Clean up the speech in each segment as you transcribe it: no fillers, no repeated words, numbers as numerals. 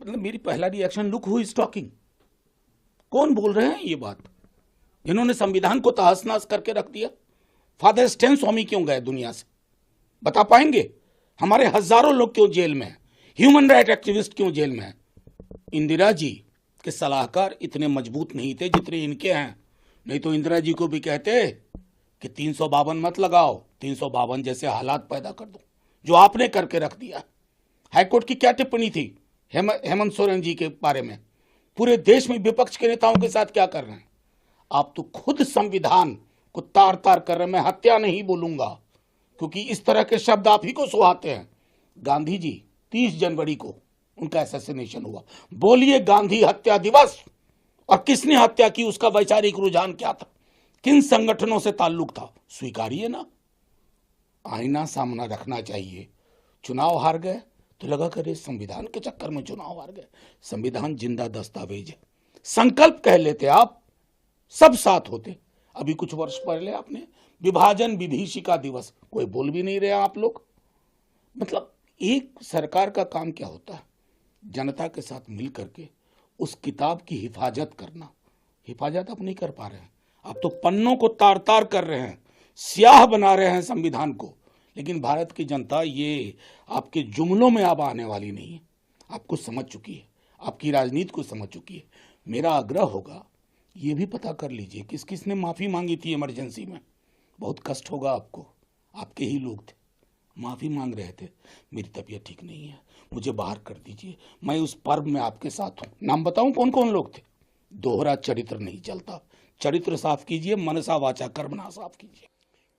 मतलब मेरी पहला reaction, look who is talking. कौन बोल रहे हैं ये बात, जिन्होंने संविधान को तहस नहस करके रख दिया? फादर स्टैन स्वामी क्यों गए दुनिया से, बता पाएंगे? हमारे हजारों लोग क्यों जेल में हैं? ह्यूमन राइट एक्टिविस्ट क्यों जेल में हैं? इंदिरा जी के सलाहकार इतने मजबूत नहीं थे जितने इनके हैं, नहीं तो इंदिरा जी को भी कहते कि 352 मत लगाओ, 352 जैसे हालात पैदा कर दो, जो आपने करके रख दिया। हाईकोर्ट की क्या टिप्पणी थी हेमंत सोरेन जी के बारे में? पूरे देश में विपक्ष के नेताओं के साथ क्या कर रहे हैं आप? तो खुद संविधान को तार तार कर रहे हैं। मैं हत्या नहीं बोलूंगा क्योंकि इस तरह के शब्द आप ही को सुहाते हैं। गांधी जी 30 जनवरी को उनका असैसिनेशन हुआ, बोलिए गांधी हत्या दिवस, और किसने हत्या की, उसका वैचारिक रुझान क्या था, किन संगठनों से ताल्लुक था, स्वीकारिए ना। आईना सामना रखना चाहिए। चुनाव हार गए तो लगा करे संविधान के चक्कर में चुनाव हार गए। संविधान जिंदा दस्तावेज है, संकल्प कह लेते आप, सब साथ होते। अभी कुछ वर्ष पहले आपने विभाजन विभीषिका दिवस, कोई बोल भी नहीं रहे आप लोग। मतलब एक सरकार का काम क्या होता है? जनता के साथ मिल करके उस किताब की हिफाजत करना। हिफाजत आप नहीं कर पा रहे हैं, आप तो पन्नों को तार तार कर रहे हैं, स्याह बना रहे हैं संविधान को। लेकिन भारत की जनता ये आपके जुमलों में अब आने वाली नहीं है, आपको समझ चुकी है, आपकी राजनीति को समझ चुकी है। मेरा आग्रह होगा ये भी पता कर लीजिए किस किस ने माफ़ी मांगी थी इमरजेंसी में। बहुत कष्ट होगा आपको, आपके ही लोग थे, माफ़ी मांग रहे थे, मेरी तबीयत ठीक नहीं है, मुझे बाहर कर दीजिए, मैं उस पर्व में आपके साथ हूँ। नाम बताऊँ कौन कौन लोग थे? दोहरा चरित्र नहीं चलता, चरित्र साफ कीजिए, मनसा वाचा कर्मणा साफ कीजिए।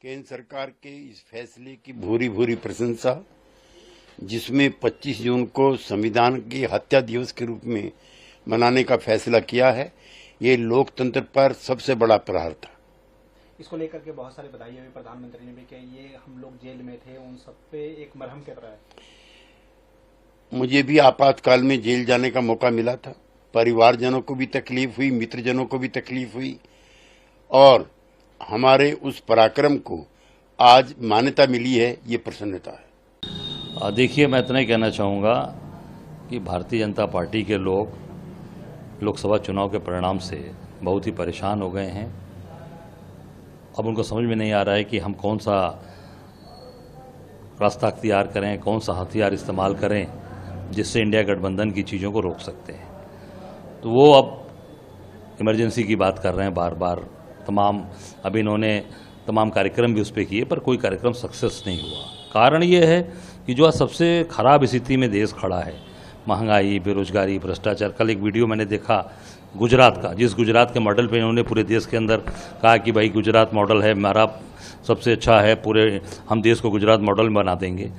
केंद्र सरकार के इस फैसले की भूरी भूरी प्रशंसा, जिसमें 25 जून को संविधान की हत्या दिवस के रूप में मनाने का फैसला किया है, ये लोकतंत्र पर सबसे बड़ा प्रहार था। इसको लेकर के बहुत सारे बधाई हुई, प्रधानमंत्री ने भी किया। ये हम लोग जेल में थे उन सब पे एक मरहम कर रहा है। मुझे भी आपातकाल में जेल जाने का मौका मिला था, परिवारजनों को भी तकलीफ हुई, मित्रजनों को भी तकलीफ हुई, और हमारे उस पराक्रम को आज मान्यता मिली है, ये प्रसन्नता है। देखिए, मैं इतना ही कहना चाहूँगा कि भारतीय जनता पार्टी के लोग लोकसभा चुनाव के परिणाम से बहुत ही परेशान हो गए हैं। अब उनको समझ में नहीं आ रहा है कि हम कौन सा रास्ता अख्तियार करें, कौन सा हथियार इस्तेमाल करें जिससे इंडिया गठबंधन की चीज़ों को रोक सकते हैं। तो वो अब इमरजेंसी की बात कर रहे हैं बार बार। अभी इन्होंने तमाम कार्यक्रम भी उस पर किए, पर कोई कार्यक्रम सक्सेस नहीं हुआ। कारण ये है कि जो आज सबसे खराब स्थिति में देश खड़ा है, महंगाई, बेरोजगारी, भ्रष्टाचार। कल एक वीडियो मैंने देखा गुजरात का, जिस गुजरात के मॉडल पे इन्होंने पूरे देश के अंदर कहा कि भाई गुजरात मॉडल है हमारा सबसे अच्छा है, पूरे हम देश को गुजरात मॉडल में बना देंगे।